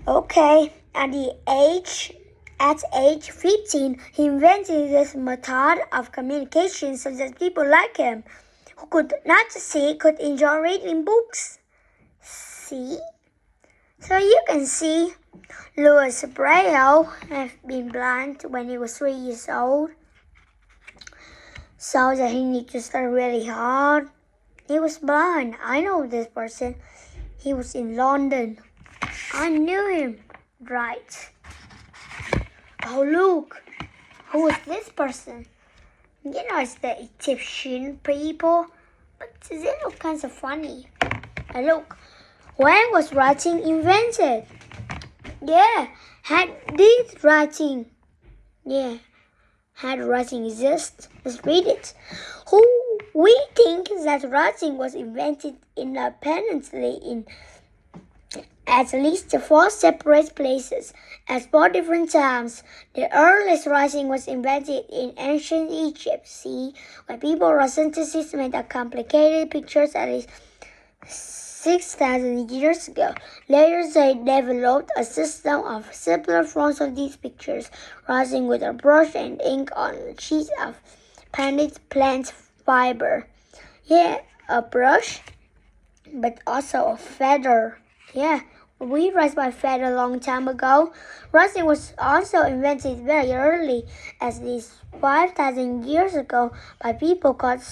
Okay, at age 15, he invented this method of communication so that people like him, who could not see, could enjoy reading books. See? So you can see, Louis Braille had been blind when he was 3 years old, so that he needed to study really hard. He was blind. I know this person. He was in London. I knew him. Right. Oh, look. Who is this person? You know, it's the Egyptian people, but they look kind of funny. And look, when was writing invented? Yeah, had writing exist? Let's read it. We think that writing was invented independently in at least 4 separate places at 4 different times. The earliest writing was invented in ancient Egypt, where people wrote sentences made of complicated pictures at least 6,000 years ago. Later, they developed a system of simpler forms of these pictures, writing with a brush and ink on a sheet of painted plant fiber. Yeah, a brush, but also a feather. Yeah, we write by feather a long time ago. Writing was also invented very early, at least 5,000 years ago, by people called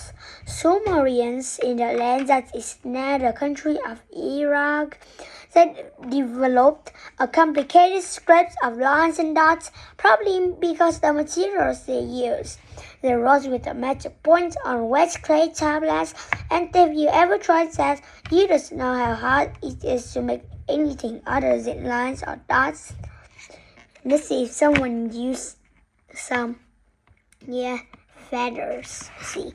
Sumerians in the land that is now the country of Iraq. They developed a complicated script of lines and dots, probably because the materials they used. They wrote with a magic point on wet clay tablets, and if you ever tried that, you just know how hard it is to make anything other than lines or dots. Let's see if someone used some, feathers. See.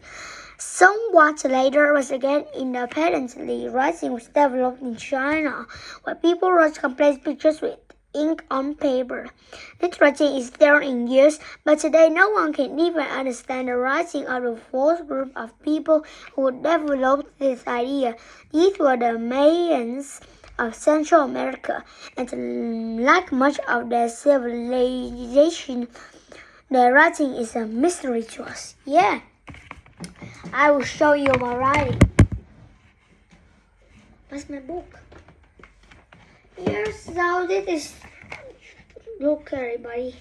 Somewhat later, was again independently, writing was developed in China, where people wrote complex pictures with ink on paper. This writing is still in use, but today no one can even understand the writing of the fourth group of people who developed this idea. These were the Mayans of Central America, and like much of their civilization, their writing is a mystery to us. Yeah, I will show you my writing. What's my book? Here, so this is, look everybody.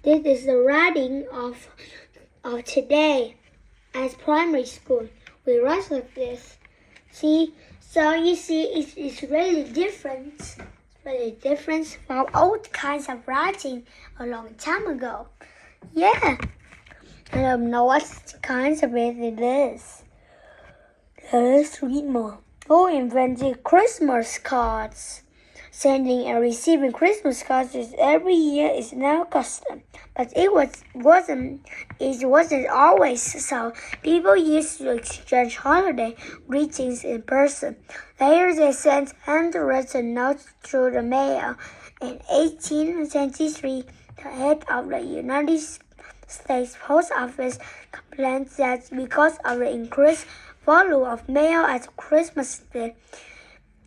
This is the writing of today as primary school. We write like this. See, so you see it's really different. It's really different from old kinds of writing a long time ago. Yeah. I don't know what kinds of it is. Let's read more. Who invented Christmas cards? Sending and receiving Christmas cards every year is now custom, but it wasn't always so. People used to exchange holiday greetings in person. Later, they sent handwritten notes through the mail. In 1823, the head of the United States Post Office complained that because of the increased volume of mail at Christmas Day,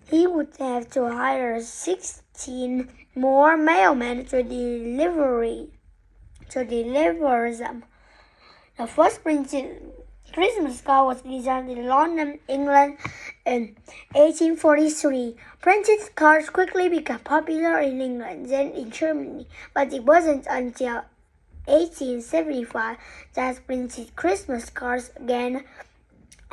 he would have to hire 16 more mailmen to deliver them. The first printed Christmas card was designed in London, England in 1843. Printed cards quickly became popular in England, then in Germany, but it wasn't until 1875 that printed Christmas cards gained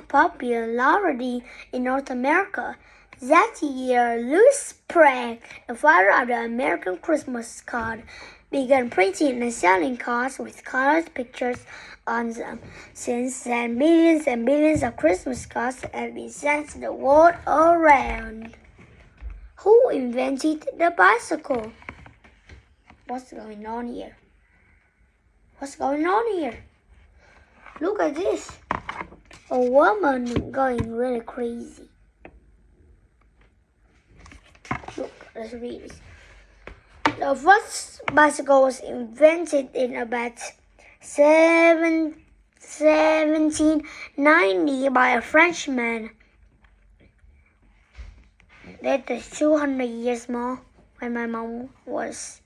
popularity in North America. That year, Louis Sprague, the father of the American Christmas card, began printing and selling cards with colored pictures on them. Since then, millions and millions of Christmas cards have been sent to the world around. Who invented the bicycle? What's going on here? Look at this. A woman going really crazy. Look, let's read this. The first bicycle was invented in about 17 1790 by a Frenchman. That is 200 years more when my mom was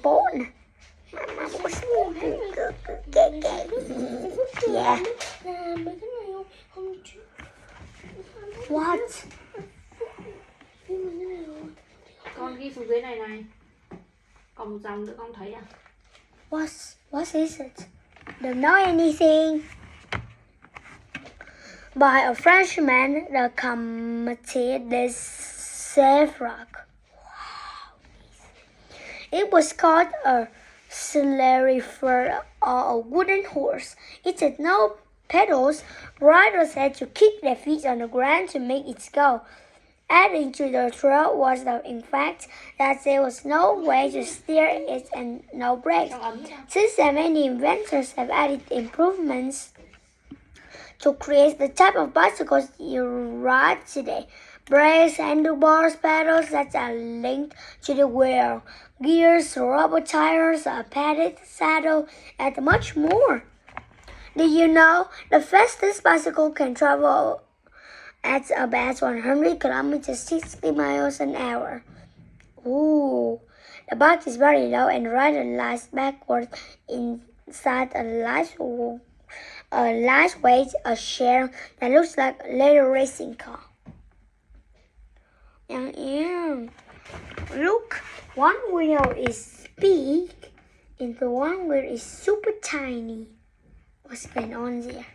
born. My mom was born. Yeah. What? Con ghi xuống dưới này này. Còn một dòng nữa con thấy à? What is it? Don't know anything. By a Frenchman, the Comte de Sèvres. Wow. It was called a chariot or a wooden horse. It had no pedals. Riders had to kick their feet on the ground to make it go. Adding to the thrill was the fact that there was no way to steer it and no brakes. Since then, many inventors have added improvements to create the type of bicycles you ride today. Brakes, handlebars, pedals that are linked to the wheel, gears, rubber tires, a padded saddle, and much more. Did you know the fastest bicycle can travel at about 100 kilometers, 60 miles an hour? Ooh, the bike is very low and rider lies backwards inside a lightweight shell that looks like a little racing car. Look, one wheel is big and the one wheel is super tiny. What's going on there?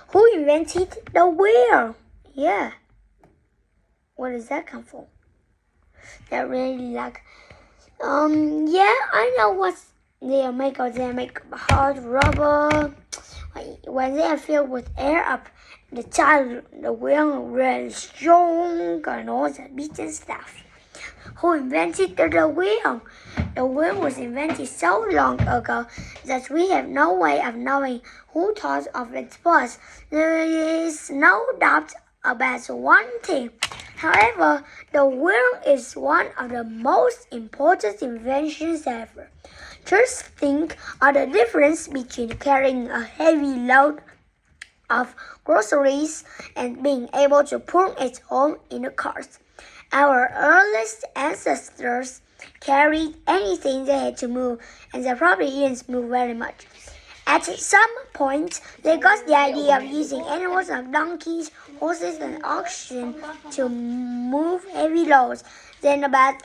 Who invented the wheel? Yeah. Where does that come from? That really like, yeah, I know what they make of. They make hard rubber. When they are filled with air up the tire, the wheel really strong and all that beaten stuff. Who invented the wheel? The wheel was invented so long ago that we have no way of knowing who thought of it first. There is no doubt about one thing. However, the wheel is one of the most important inventions ever. Just think of the difference between carrying a heavy load of groceries and being able to pull it home in a cart. Our earliest ancestors carried anything they had to move, and they probably didn't move very much. At some point, they got the idea of using animals like donkeys, horses, and oxen to move heavy loads. Then about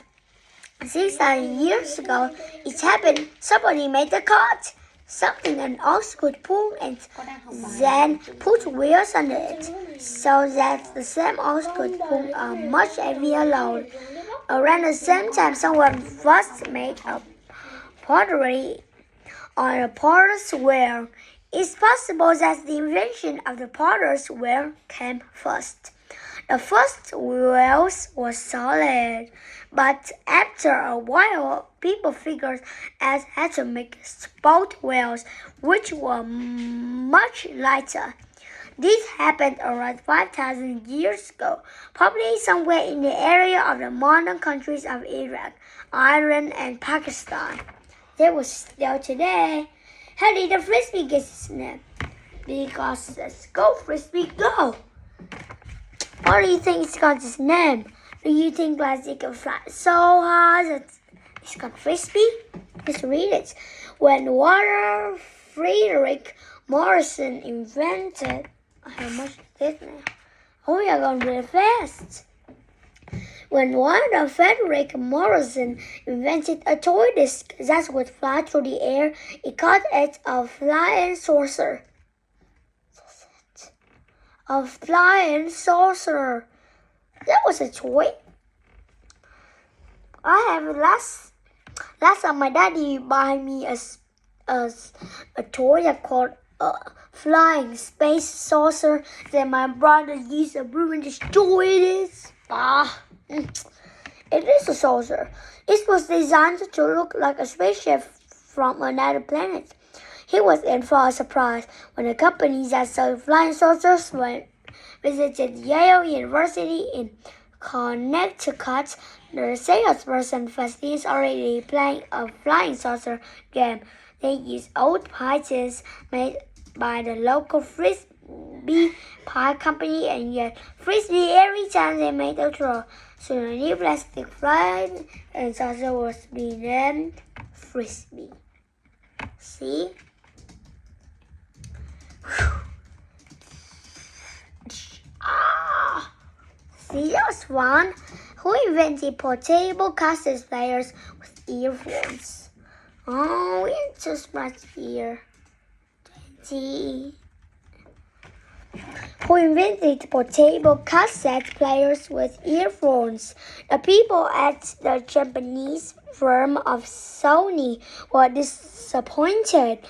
6,000 years ago, it happened. Somebody made a cart, something an ox could pull, and then put wheels on it, so that the same ox could pull a much heavier load. Around the same time, someone first made a pottery on a potter's wheel. It's possible that the invention of the potter's wheel came first. The first wheels were solid, but after a while, people figured out how to make spoke wheels, which were much lighter. This happened around 5,000 years ago, probably somewhere in the area of the modern countries of Iraq, Iran, and Pakistan. They were still today. How did the frisbee get its name? Because let's go, frisbee, go! What do you think it's got its name? Do you think that it can fly so hard that it's got frisbee? Let's read it. When Walter Frederick Morrison invented... How much is this now? Oh, we are going really fast. When Walter Frederick Morrison invented a toy disc that would fly through the air, he called it a flying saucer. A flying saucer. That was a toy. I have last time my daddy bought me a toy that called a flying space saucer. Then my brother used a broom and destroyed it. It is a saucer. It was designed to look like a spaceship from another planet. He was in for a surprise when the company that sold flying saucers visited Yale University in Connecticut. The salesperson was already playing a flying saucer game. They used old pies made by the local Frisbee pie company and yet Frisbee every time they made a throw. So the new plastic flying and saucer was being named Frisbee. See? See, that was fun. Who invented portable cassette players with earphones? Oh, it's just right here. 20. Who invented portable cassette players with earphones? The people at the Japanese firm of Sony were disappointed.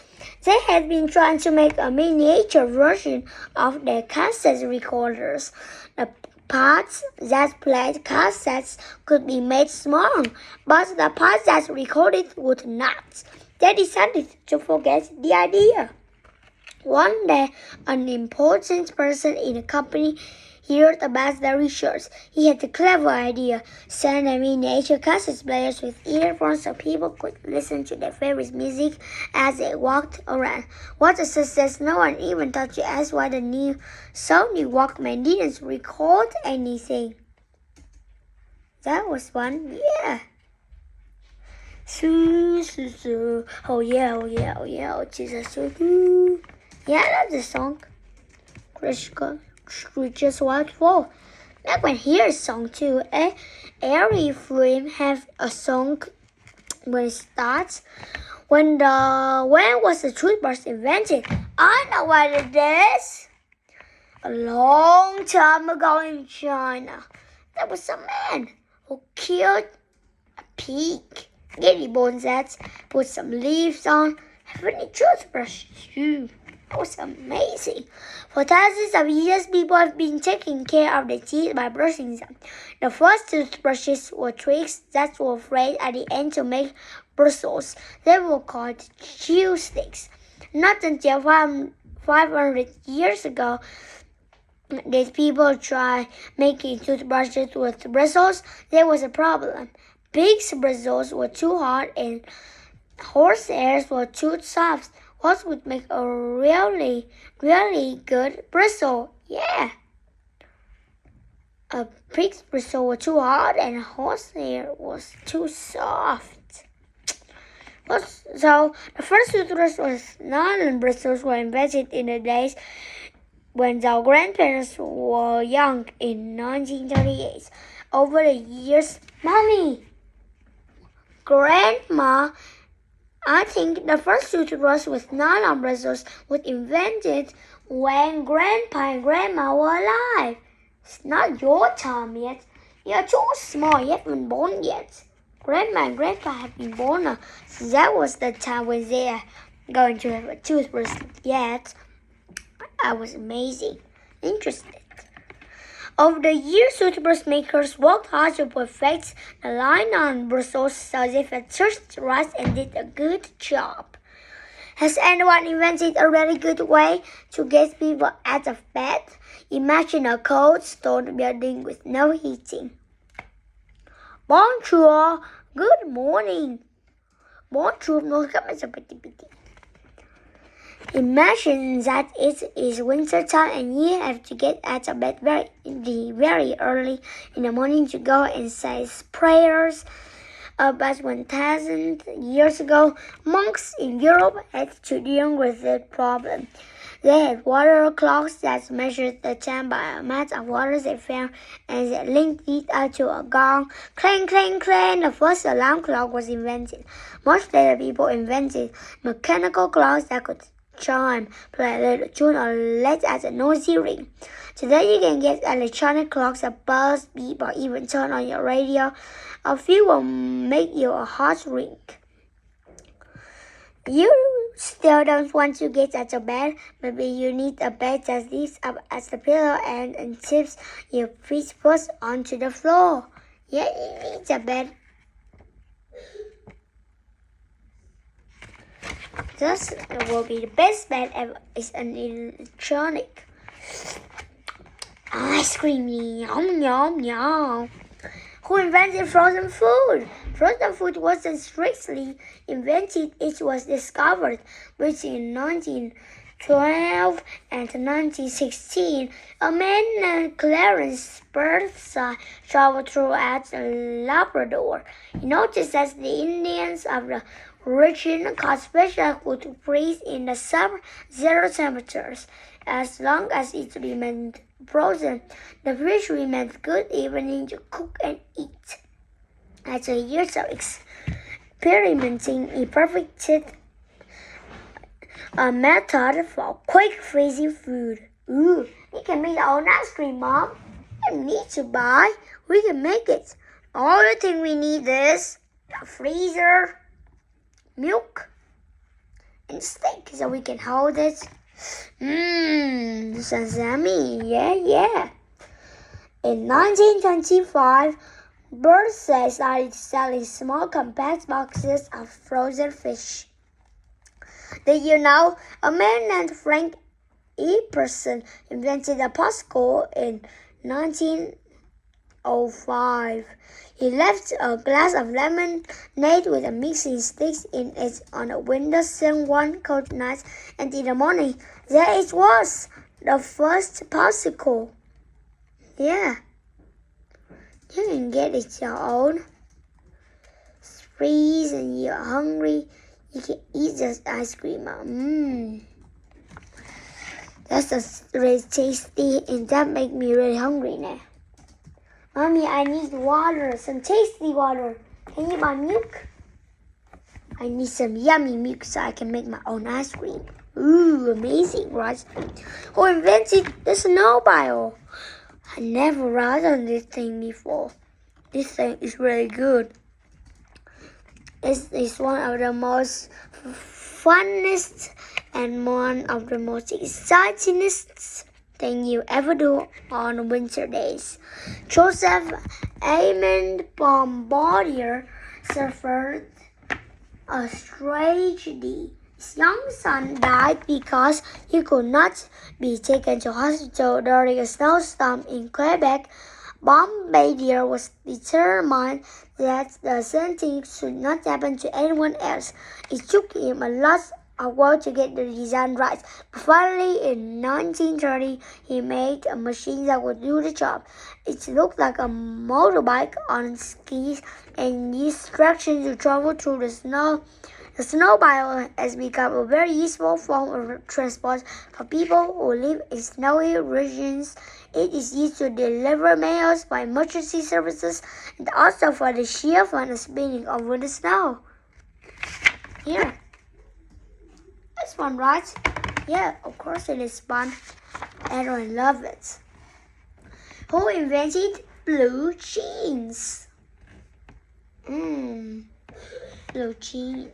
They had been trying to make a miniature version of their cassette recorders. The parts that played cassettes could be made small, but the parts that recorded would not. They decided to forget the idea. One day, an important person in the company heard about the research. He had a clever idea: send a miniature cassette players with earphones so people could listen to their favorite music as they walked around. What a success! No one even thought to ask why the new Sony Walkman didn't record anything. That was fun, yeah. Oh yeah, oh yeah, oh yeah, oh Jesus, oh yeah, I love this song. Screeches Wild Fall. I can hear a song too. Every film have a song when it starts. When was the toothbrush invented? I know what it is. A long time ago in China, there was a man who killed a pig. Giddy bones that put some leaves on, having a toothbrush too. That was amazing. For thousands of years, people have been taking care of their teeth by brushing them. The first toothbrushes were twigs that were frayed at the end to make bristles. They were called chew sticks. Not until 500 years ago did people try making toothbrushes with bristles. There was a problem. Pigs' bristles were too hard and horse hairs were too soft. What would make a really, really good bristle? Yeah. A pig's bristle was too hard and a horse hair was too soft. So the first toothbrush was non-bristles were invented in the days when our grandparents were young in 1938. Over the years, Mommy, Grandma, I think the first toothbrush with non-bristles was invented when Grandpa and Grandma were alive. It's not your time yet. You're too small. You haven't been born yet. Grandma and Grandpa have been born now. So that was the time when they are going to have a toothbrush yet. I was amazing. Interested. Over the years, toothbrush makers worked hard to perfect the line on bristles so they felt just right and did a good job. Has anyone invented a really good way to get people out of bed? Imagine a cold stone building with no heating. Bonjour, good morning. Bonjour, no, Imagine that it is winter time and you have to get out of bed very early in the morning to go and say prayers. About 1,000 years ago, monks in Europe had to deal with that problem. They had water clocks that measured the time by the amount of water they found, and they linked it up to a gong. Clang, clang, clang. The first alarm clock was invented. Much later, people invented mechanical clocks that could chime, play a little tune, or let out a noisy ring. Today you can get electronic clocks that buzz, beep, or even turn on your radio. A few will make your heart ring. You still don't want to get out of bed. Maybe you need a bed that lifts up as the pillow and tips your feet first onto the floor. Yeah, you need a bed. This will be the best bed ever. It's an electronic. Ice cream, yum, yum, yum. Who invented frozen food? Frozen food wasn't strictly invented, it was discovered between 1912 and 1916. A man named Clarence Burnside traveled throughout Labrador. He noticed that the Indians of the region caught special food to freeze in the sub-zero temperatures. As long as it remained frozen, the fish remained good even to cook and eat. After years of experimenting, he perfected a method for quick freezing food. We can make our own ice cream, Mom. We don't need to buy. We can make it. All the thing we need is a freezer, milk, and steak so we can hold it. Sounds yummy. Yeah. In 1925, Burnside started selling small compact boxes of frozen fish. Did you know a man named Frank Epperson invented a postcode in 1905? He left a glass of lemonade with a mixing sticks in it on a windowsill one cold night, and in the morning, there it was, the first popsicle. Yeah, you can get it your own. Freeze and you're hungry, you can eat this ice cream. That's really tasty, and that makes me really hungry now. Mommy, I need water, some tasty water. Can you buy milk? I need some yummy milk so I can make my own ice cream. Amazing, right? Who invented the snowball? I never ride on this thing before. This thing is really good. It's one of the most funnest and one of the most excitingest thing you ever do on winter days. Joseph Amand Bombardier suffered a tragedy. His young son died because he could not be taken to hospital during a snowstorm in Quebec. Bombardier was determined that the same thing should not happen to anyone else. It took him a lot of work to get the design right, but finally in 1930 he made a machine that would do the job. It looked like a motorbike on skis and used traction to travel through the snow. The snowmobile has become a very useful form of transport for people who live in snowy regions. It is used to deliver mails by emergency services and also for the sheer fun of spinning over the snow. Here. It's fun, right? Yeah, of course it is fun. Everyone loves it. Who invented blue jeans? Blue jeans.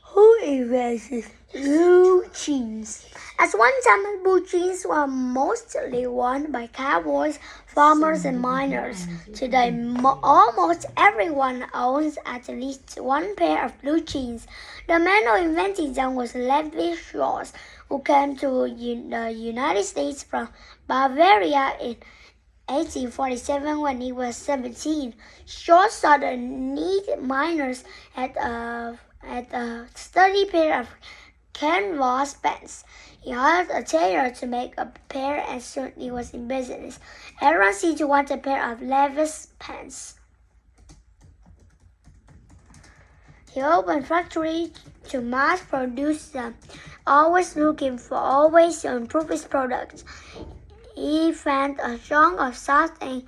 Who invented blue jeans? At one time, blue jeans were mostly worn by cowboys, farmers, and miners. Today, almost everyone owns at least one pair of blue jeans. The man who invented them was Levi Strauss, who came to the United States from Bavaria in 1847 when he was 17. Strauss saw the need miners had a sturdy pair of canvas pants. He hired a tailor to make a pair and soon he was in business. Everyone seemed to want a pair of Levi's pants. He opened a factory to mass produce them, always looking for ways to improve his products. He found a chunk of soft and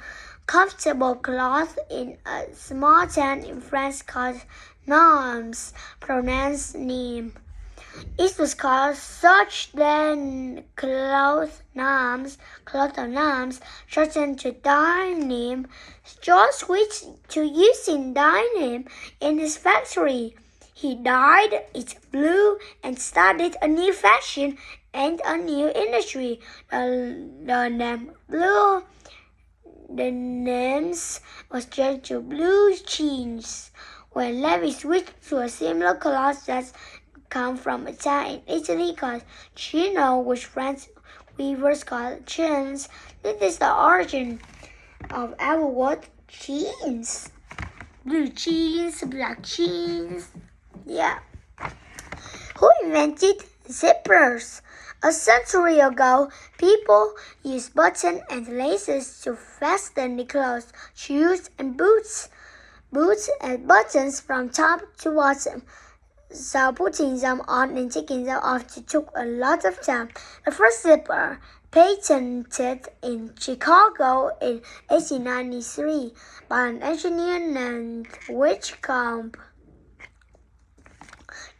comfortable cloth in a small town in France called Nimes, pronounced Nîmes. It was called such then cloth of Nimes, shortened to denim. Strauss switched to using denim in his factory. He dyed it blue and started a new fashion and a new industry. The name blue denims was changed to blue jeans when Levi switched to a similar cloth that come from a town in Italy called Chino, which French weavers called chins. This is the origin of our word jeans. Blue jeans, black jeans. Yeah. Who invented zippers? A century ago, people used buttons and laces to fasten the clothes, shoes, and boots. Boots and buttons from top to bottom. So putting them on and taking them off took a lot of time. The first zipper, patented in Chicago in 1893 by an engineer named Whitcomb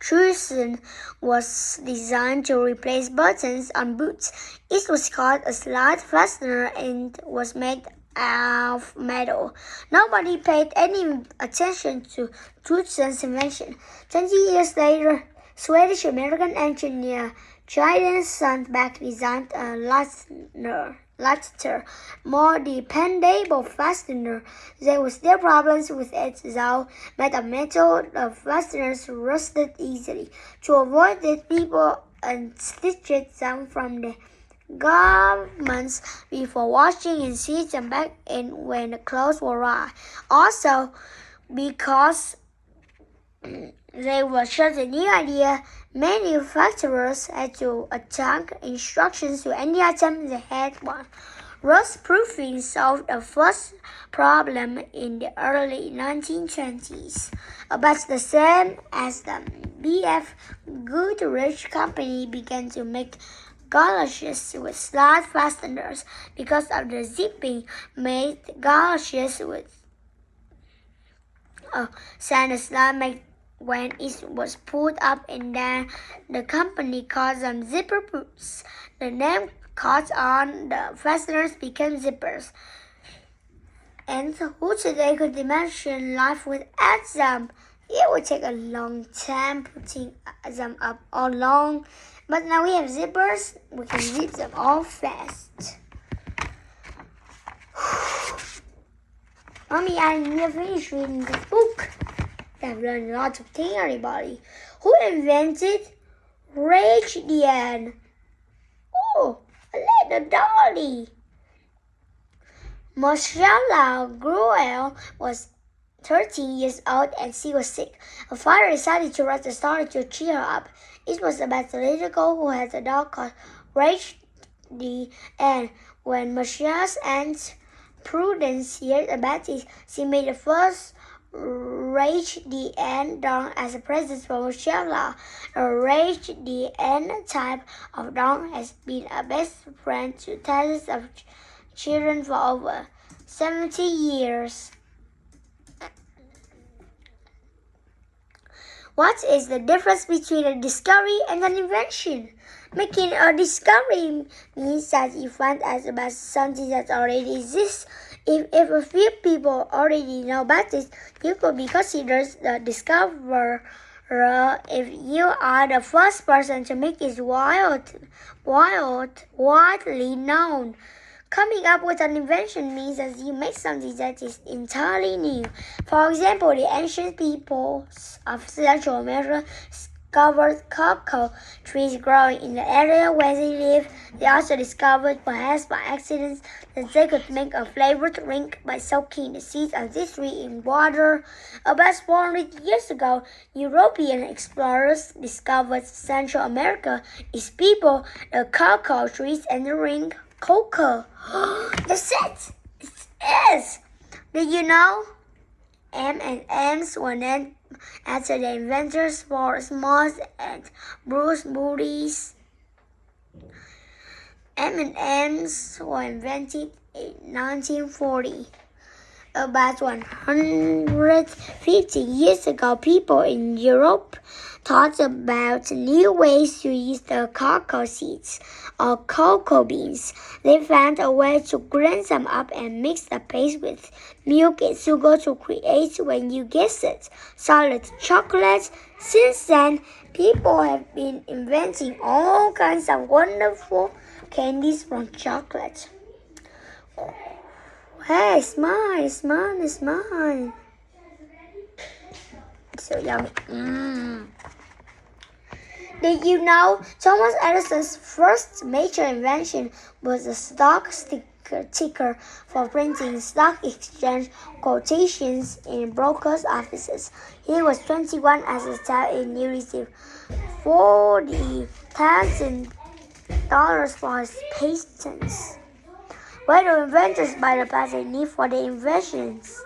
Truson, was designed to replace buttons on boots. It was called a slide fastener and was made of metal. Nobody paid any attention to Truson's invention. 20 years later, Swedish-American engineer Gideon Sundback designed a lighter, more dependable fastener. There were still problems with it, though. Made of metal, the fasteners rusted easily. To avoid this, people unstitched them from the garments before washing and sewed them back in when the clothes were dry. Also, because they were such a new idea, manufacturers had to adapt instructions to any item they had one. Rust-proofing solved the first problem in the early 1920s. About the same as the B.F. Goodrich Company began to make galoshes with slide fasteners because of the zipping made galoshes with sand slide made when it was pulled up and down. The company called them zipper boots. The name caught on, the fasteners became zippers. And who today could imagine life without them? It would take a long time putting them up all long. But now we have zippers, we can zip them all fast. Mommy, I never finished reading this book. I've learned lots of things, everybody. Who invented radian? Oh, a little dolly. Marcella Gruel was 13 years old and she was sick. Her father decided to write a story to cheer her up. It was about a little girl who had a dog called Rachel, and when Marcella's aunt Prudence heard about it, she made the first Radian dog as a present for Marcella. A Radian type of dog has been a best friend to thousands of children for over 70 years. What is the difference between a discovery and an invention? Making a discovery means that you find out about something that already exists. If a few people already know about it, you could be considered the discoverer. If you are the first person to make it widely known. Coming up with an invention means that you make something that is entirely new. For example, the ancient peoples of Central America discovered cocoa trees growing in the area where they live. They also discovered, perhaps by accident, that they could make a flavored drink by soaking the seeds of this tree in water. About 400 years ago, European explorers discovered Central America, its people, the cocoa trees, and the drink cocoa. That's it! It is! Did you know? M&M's were named after the inventors Forrest Moss and Bruce Booties. M&M's were invented in 1940. About 150 years ago, people in Europe thought about new ways to use the cocoa seeds or cocoa beans. They found a way to grind them up and mix the paste with milk and sugar to create, when you guessed it, solid chocolate. Since then, people have been inventing all kinds of wonderful candies from chocolate. Hey, it's mine, it's mine, it's mine. So yummy. Did you know Thomas Edison's first major invention was a stock ticker for printing stock exchange quotations in brokers' offices? He was 21 at the time and he received $40,000 for his patents. Why do inventors buy the patent need for their inventions?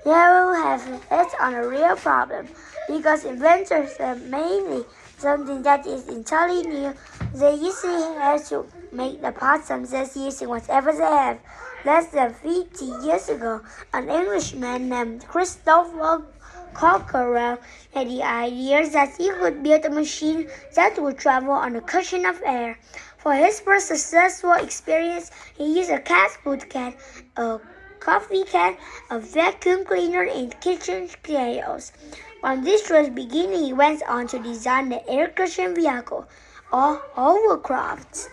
You have hit on a real problem, because inventors are mainly something that is entirely new. They usually have to make the parts themselves using whatever they have. Less than 50 years ago, an Englishman named Christopher Cockerell had the idea that he could build a machine that would travel on a cushion of air. For his first successful experience, he used a cat food can, a coffee can, a vacuum cleaner, and kitchen chaos. From this first beginning, he went on to design the air cushion vehicle, or hovercraft.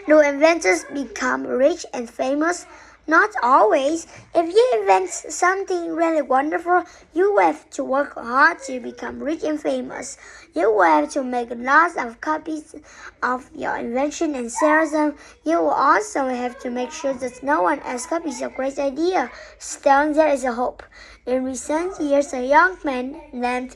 Do inventors become rich and famous? Not always. If you invent something really wonderful, you will have to work hard to become rich and famous. You will have to make lots of copies of your invention and sell them. You will also have to make sure that no one else copies your great idea. Still, there is a hope. In recent years, a young man named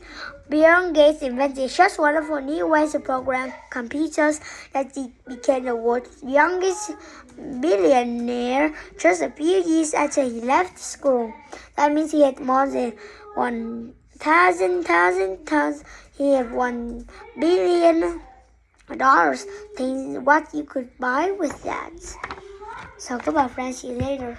Bill Gates invented such wonderful new ways to program computers that he became the world's youngest billionaire just a few years after he left school. That means he had more than 1,000. He had $1 billion. Think what you could buy with that. So goodbye, friends. See you later.